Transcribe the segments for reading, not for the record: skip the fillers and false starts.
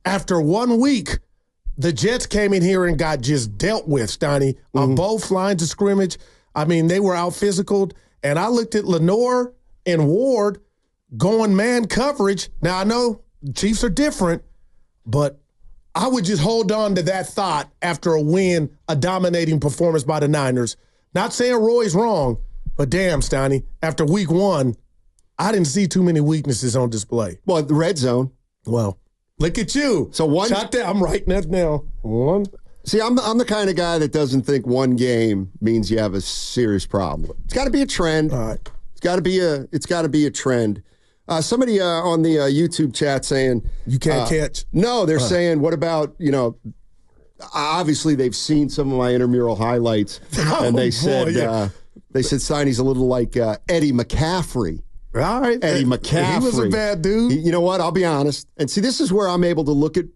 after 1 week, the Jets came in here and got just dealt with, Steiny, on both lines of scrimmage. I mean, they were out physicaled. And I looked at Lenore and Ward going man coverage. Now, I know Chiefs are different, but I would just hold on to that thought after a win, a dominating performance by the Niners. Not saying Roy's wrong, but damn, Steiny, after week 1, I didn't see too many weaknesses on display. Well, the red zone. Well, look at you. So one shot down. I'm writing that now. One. See, I'm the kind of guy that doesn't think one game means you have a serious problem. It's got to be a trend. All right. It's got to be a trend. Somebody on the YouTube chat saying you can't catch. No, they're saying, what about, obviously they've seen some of my intramural highlights, and they said Steiny's a little like Eddie McCaffrey. All right, Eddie McCaffrey. He was a bad dude. You know what? I'll be honest. And see, this is where I'm able to look at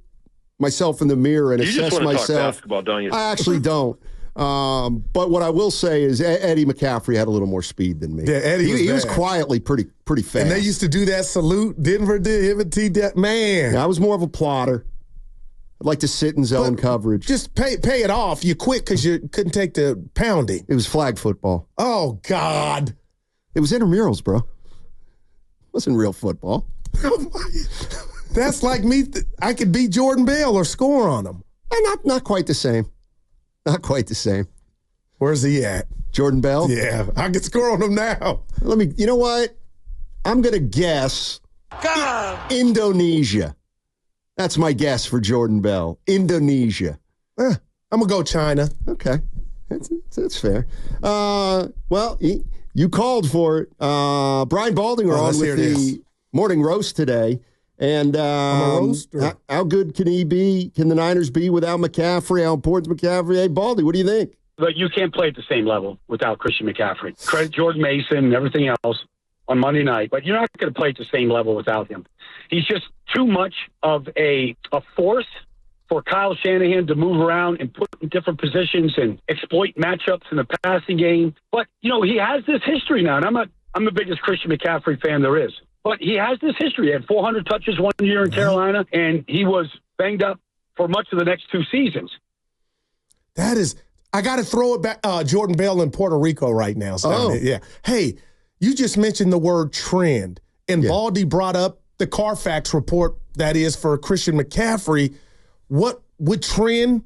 myself in the mirror and assess myself. You just want to talk basketball, don't you? I actually don't. But what I will say is Eddie McCaffrey had a little more speed than me. Yeah, Eddie he was quietly pretty fast. And they used to do that salute. Denver did him and T-Dep. Man. Yeah, I was more of a plotter. I'd like to sit in zone coverage. Just pay it off. You quit because you couldn't take the pounding. It was flag football. Oh, God. It was intramurals, bro. It wasn't real football. That's like me. I could beat Jordan Bell or score on him. Not quite the same. Not quite the same. Where's he at? Jordan Bell? Yeah, I can score on him now. You know what? I'm going to guess Indonesia. That's my guess for Jordan Bell. Indonesia. I'm going to go China. Okay. That's fair. Well, you called for it. Brian Baldinger on with the morning roast today. And how good can he be? Can the Niners be without McCaffrey? How important's McCaffrey? Hey, Baldy, what do you think? But you can't play at the same level without Christian McCaffrey. Credit Jordan Mason and everything else on Monday night, but you're not going to play at the same level without him. He's just too much of a force for Kyle Shanahan to move around and put in different positions and exploit matchups in the passing game. But, he has this history now, and I'm the biggest Christian McCaffrey fan there is. But he has this history. He had 400 touches 1 year in Carolina, and he was banged up for much of the next 2 seasons. I got to throw it back. Jordan Bell in Puerto Rico right now. Yeah. Hey, you just mentioned the word trend, and Baldy brought up the Carfax report that is for Christian McCaffrey. What would trend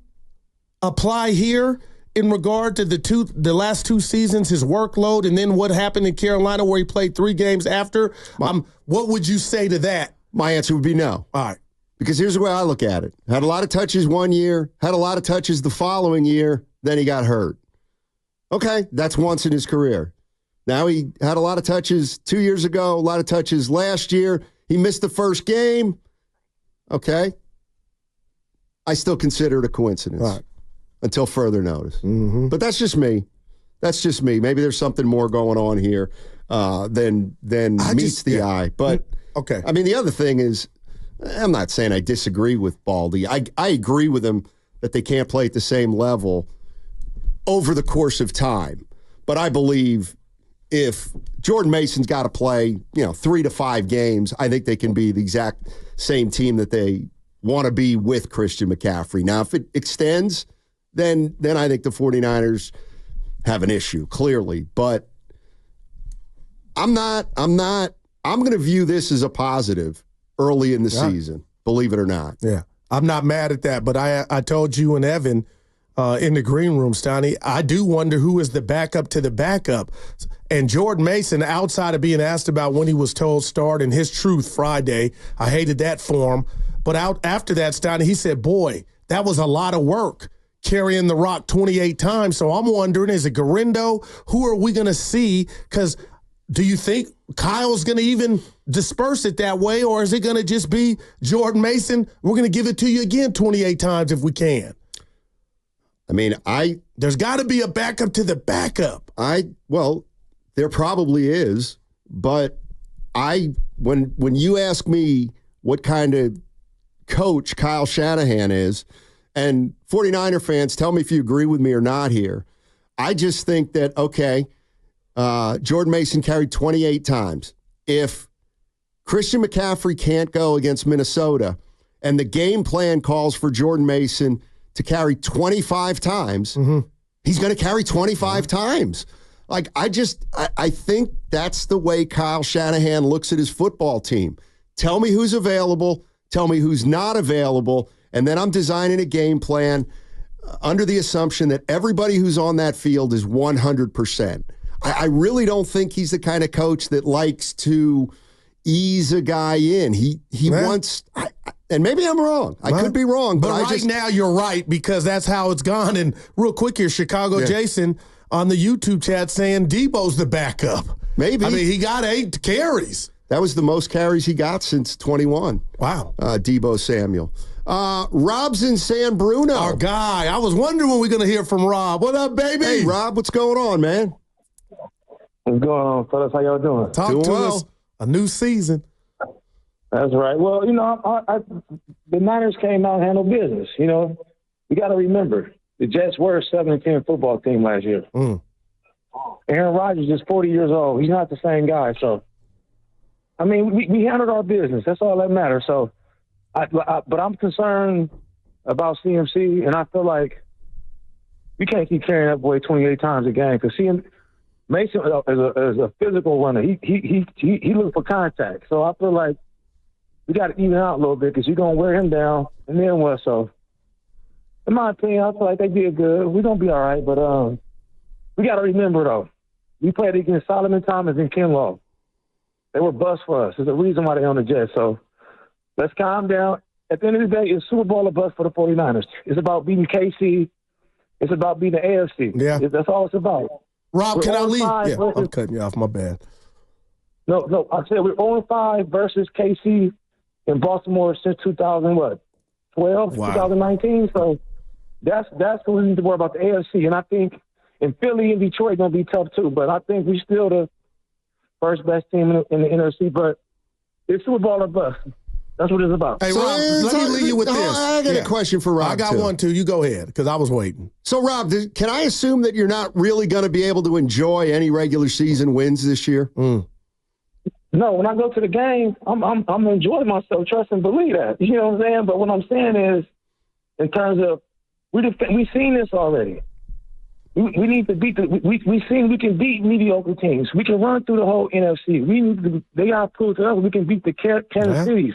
apply here in regard to the last 2 seasons, his workload, and then what happened in Carolina where he played 3 games after? What would you say to that? My answer would be no. All right. Because here's the way I look at it. Had a lot of touches 1 year, had a lot of touches the following year, then he got hurt. Okay, that's once in his career. Now he had a lot of touches 2 years ago, a lot of touches last year. He missed the first game. Okay. I still consider it a coincidence. All right. Until further notice. Mm-hmm. But that's just me. Maybe there's something more going on here than meets the eye. But, okay. I mean, the other thing is, I'm not saying I disagree with Baldy. I agree with him that they can't play at the same level over the course of time. But I believe if Jordan Mason's got to play, 3 to 5 games, I think they can be the exact same team that they want to be with Christian McCaffrey. Now, if it extends, then I think the 49ers have an issue, clearly. But I'm going to view this as a positive early in the season, believe it or not. Yeah, I'm not mad at that. But I told you and Evan in the green room, Steiny, I do wonder who is the backup to the backup. And Jordan Mason, outside of being asked about when he was told start and his truth Friday, I hated that for him. But after that, Steiny, he said, boy, that was a lot of work, carrying the rock 28 times. So I'm wondering, is it Garindo? Who are we going to see? Because do you think Kyle's going to even disperse it that way, or is it going to just be Jordan Mason? We're going to give it to you again 28 times if we can. I mean, there's got to be a backup to the backup. Well, there probably is, but when you ask me what kind of coach Kyle Shanahan is, and 49er fans, tell me if you agree with me or not here. I just think that, okay, Jordan Mason carried 28 times. If Christian McCaffrey can't go against Minnesota, and the game plan calls for Jordan Mason to carry 25 times, he's going to carry 25 times. Like, I think that's the way Kyle Shanahan looks at his football team. Tell me who's available, tell me who's not available, and then I'm designing a game plan under the assumption that everybody who's on that field is 100%. I really don't think he's the kind of coach that likes to ease a guy in. He wants, and maybe I'm wrong. I could be wrong. But right now you're right, because that's how it's gone. And real quick here, Chicago Jason on the YouTube chat saying Debo's the backup. Maybe. I mean, he got 8 carries. That was the most carries he got since 21. Wow. Debo Samuel. Rob's in San Bruno. Our guy. I was wondering when we're going to hear from Rob. What up, baby? Hey, Rob, what's going on, man? What's going on, fellas? How y'all doing? Talk Doing to well. us. A new season. That's right. Well, the Niners came out and handled business. You got to remember, the Jets were a 7-10 football team last year. Aaron Rodgers is 40 years old. He's not the same guy. So, I mean, we handled our business. That's all that matters. So, but I'm concerned about CMC, and I feel like we can't keep carrying that boy 28 times a game, because Mason is a physical runner. He looks for contact. So I feel like we got to even out a little bit, because you're going to wear him down, and then what? So, in my opinion, I feel like they did good. We're going to be all right, but we got to remember, though, we played against Solomon Thomas and Kinlaw. They were bust for us. There's a reason why they're on the Jets. So let's calm down. At the end of the day, it's Super Bowl or bust for the 49ers. It's about beating KC. It's about beating the AFC. Yeah. That's all it's about. Rob, can I leave? Yeah, I'm cutting you off. My bad. No. I said we're 0-5 versus KC in Baltimore since 2012, 2019. So that's what we need to worry about, the AFC. And I think in Philly and Detroit going to be tough too. But I think we're still the first best team in the NFC. But it's Super Bowl or bust. That's what it's about. Hey, Rob, let me leave you with this. I got a question for Rob. I got one, too. You go ahead, because I was waiting. So, Rob, can I assume that you're not really going to be able to enjoy any regular season wins this year? No, when I go to the game, I'm enjoying myself, trust and believe that. You know what I'm saying? But what I'm saying is, in terms of, we've seen this already. We need to beat we've seen we can beat mediocre teams. We can run through the whole NFC. They got to prove to us we can beat the Kansas Cities.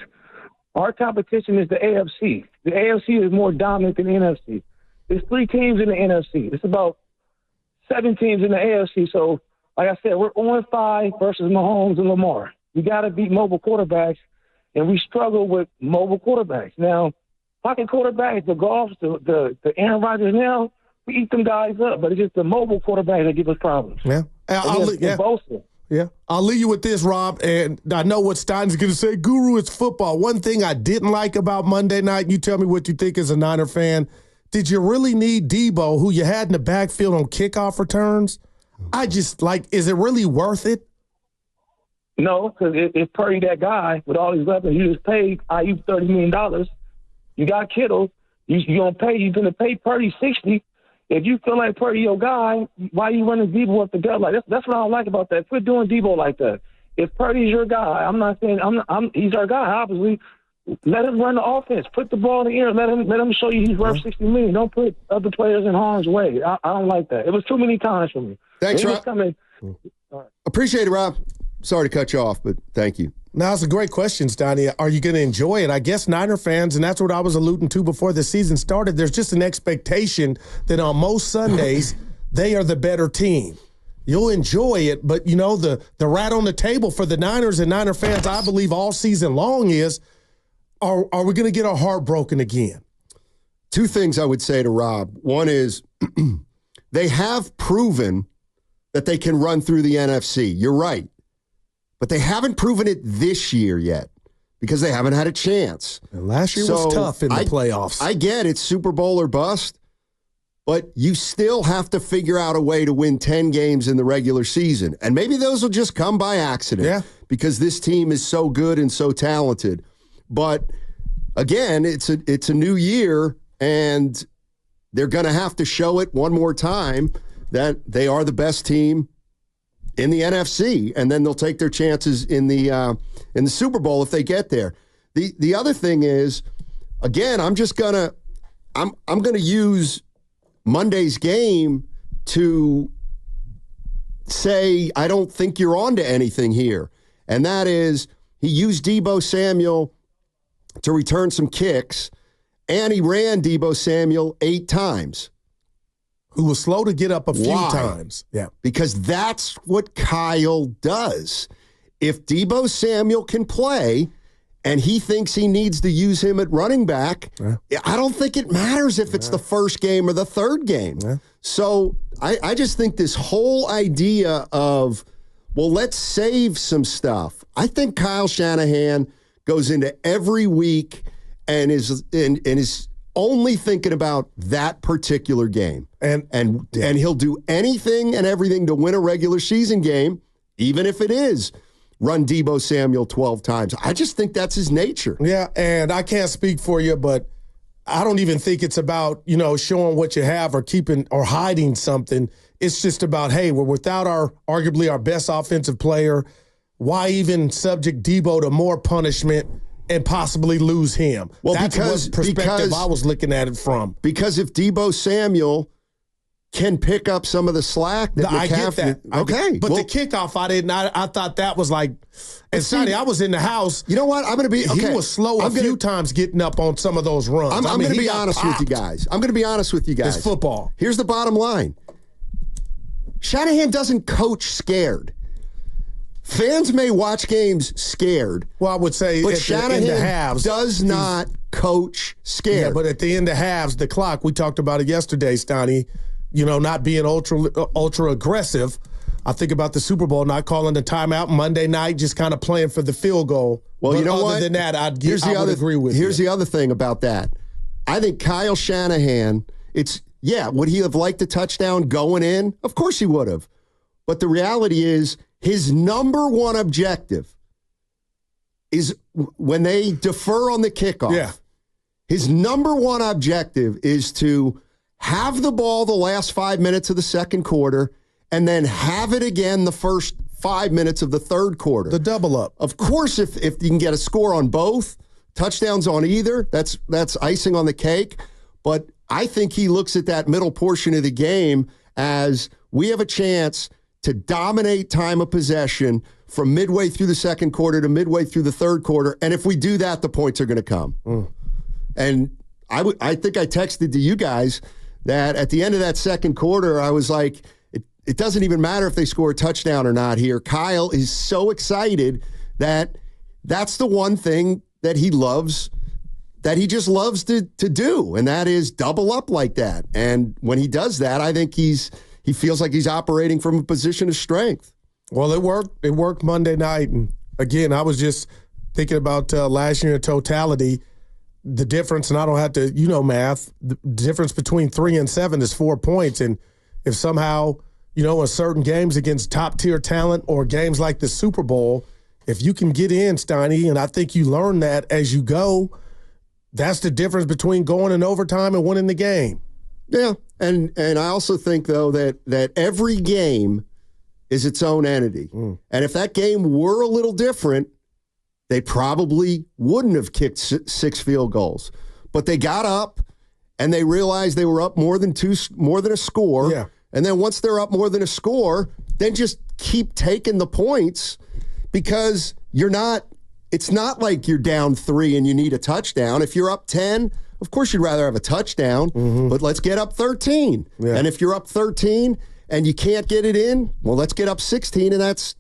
Our competition is the AFC. The AFC is more dominant than the NFC. There's 3 teams in the NFC. It's about 7 teams in the AFC. So, like I said, we're 0-5 versus Mahomes and Lamar. We got to beat mobile quarterbacks, and we struggle with mobile quarterbacks. Now, pocket quarterbacks, the Goffs, the Aaron Rodgers now, we eat them guys up, but it's just the mobile quarterbacks that give us problems. Yeah. I'll leave you with this, Rob, and I know what Steiny's going to say. Guru, it's football. One thing I didn't like about Monday night, you tell me what you think as a Niner fan, did you really need Debo, who you had in the backfield on kickoff returns? Is it really worth it? No, because if Purdy that guy with all these weapons, you just paid IU $30 million. You got Kittle. You're going to pay Purdy $60. If you feel like Purdy your guy, why are you running Debo up the gut like that? That's what I don't like about that. Quit doing Debo like that. If Purdy's your guy, I'm not saying he's our guy, obviously. Let him run the offense. Put the ball in the air. Let him show you he's worth $60 million. Don't put other players in harm's way. I don't like that. It was too many times for me. Thanks, Rob. Appreciate it, Rob. Sorry to cut you off, but thank you. Now, it's a great question, Steiny. Are you going to enjoy it? I guess Niner fans, and that's what I was alluding to before the season started, there's just an expectation that on most Sundays, they are the better team. You'll enjoy it, but, the rat on the table for the Niners and Niner fans, I believe, all season long is, are we going to get our heart broken again? 2 things I would say to Rob. One is they have proven that they can run through the NFC. You're right. But they haven't proven it this year yet because they haven't had a chance. And last year was tough in the playoffs. I get it's Super Bowl or bust, but you still have to figure out a way to win 10 games in the regular season. And maybe those will just come by accident because this team is so good and so talented. But again, it's a new year, and they're going to have to show it one more time that they are the best team in the NFC, and then they'll take their chances in the Super Bowl if they get there. The other thing is, again, I'm gonna use Monday's game to say I don't think you're onto anything here. And that is, he used Deebo Samuel to return some kicks, and he ran Deebo Samuel 8 times. Who was slow to get up a few Why? times. Yeah. Because that's what Kyle does. If Deebo Samuel can play and he thinks he needs to use him at running back, I don't think it matters if it's the first game or the third game. Yeah. So I just think this whole idea of, well, let's save some stuff. I think Kyle Shanahan goes into every week and is only thinking about that particular game. And he'll do anything and everything to win a regular season game, even if it is run Deebo Samuel 12 times. I just think that's his nature. Yeah, and I can't speak for you, but I don't even think it's about, showing what you have or keeping or hiding something. It's just about, hey, we're without arguably our best offensive player. Why even subject Deebo to more punishment and possibly lose him? Well, that's what perspective I was looking at it from. Because if Deebo Samuel can pick up some of the slack that I get that. Okay. But the kickoff, I thought that was like, and Sonny, I was in the house. You know what? I'm going to be, okay. He was slow a few times getting up on some of those runs. I'm going to be honest with you guys. It's football. Here's the bottom line. Shanahan doesn't coach scared. Fans may watch games scared. Well, I would say but at Shanahan the halves, does not coach scared. Yeah, but at the end of halves, the clock, we talked about it yesterday, Steiny, not being ultra aggressive. I think about the Super Bowl, not calling the timeout Monday night, just kind of playing for the field goal. Well, but other than that, I would agree with Here's you. the other thing about that. I think Kyle Shanahan, would he have liked a touchdown going in? Of course he would have. But the reality is, his number one objective is when they defer on the kickoff. Yeah. His number one objective is to have the ball the last 5 minutes of the second quarter and then have it again the first 5 minutes of the third quarter. The double up. Of course, if you can get a score on both, touchdowns on either, that's icing on the cake. But I think he looks at that middle portion of the game as we have a chance to dominate time of possession from midway through the second quarter to midway through the third quarter. And if we do that, the points are going to come. And I think I texted to you guys that at the end of that second quarter, I was like, it doesn't even matter if they score a touchdown or not here. Kyle is so excited that that's the one thing that he loves, that he just loves to do, and that is double up like that. And when he does that, I think he feels like he's operating from a position of strength. Well, it worked. It worked Monday night. And again, I was just thinking about last year in totality. The difference, and I don't have to, math, the difference between 3 and 7 is 4 points. And if somehow, in certain games against top-tier talent or games like the Super Bowl, if you can get in, Steiny, and I think you learn that as you go, that's the difference between going in overtime and winning the game. Yeah, and I also think, though, that every game is its own entity. And if that game were a little different, they probably wouldn't have kicked 6 field goals. But they got up, and they realized they were up more than a score. Yeah. And then once they're up more than a score, then just keep taking the points, because it's not like you're down 3 and you need a touchdown. If you're up 10, of course you'd rather have a touchdown, but let's get up 13. Yeah. And if you're up 13 and you can't get it in, well, let's get up 16, and that's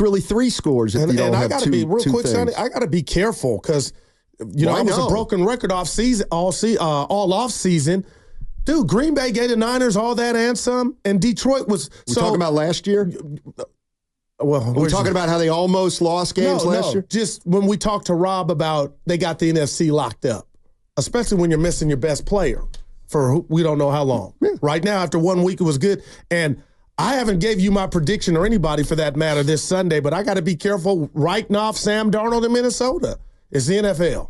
really 3 scores if you don't have two. Be real two quick, things. Sonny, I got to be careful because I was a broken record all off season. Dude, Green Bay gave the Niners all that and some, and Detroit was. We're talking about last year. Well, we're talking about how they almost lost games last year. Just when we talked to Rob about they got the NFC locked up, especially when you're missing your best player for we don't know how long. Yeah. Right now, after 1 week, it was good, and I haven't gave you my prediction or anybody for that matter this Sunday, but I got to be careful writing off Sam Darnold in Minnesota. It's the NFL.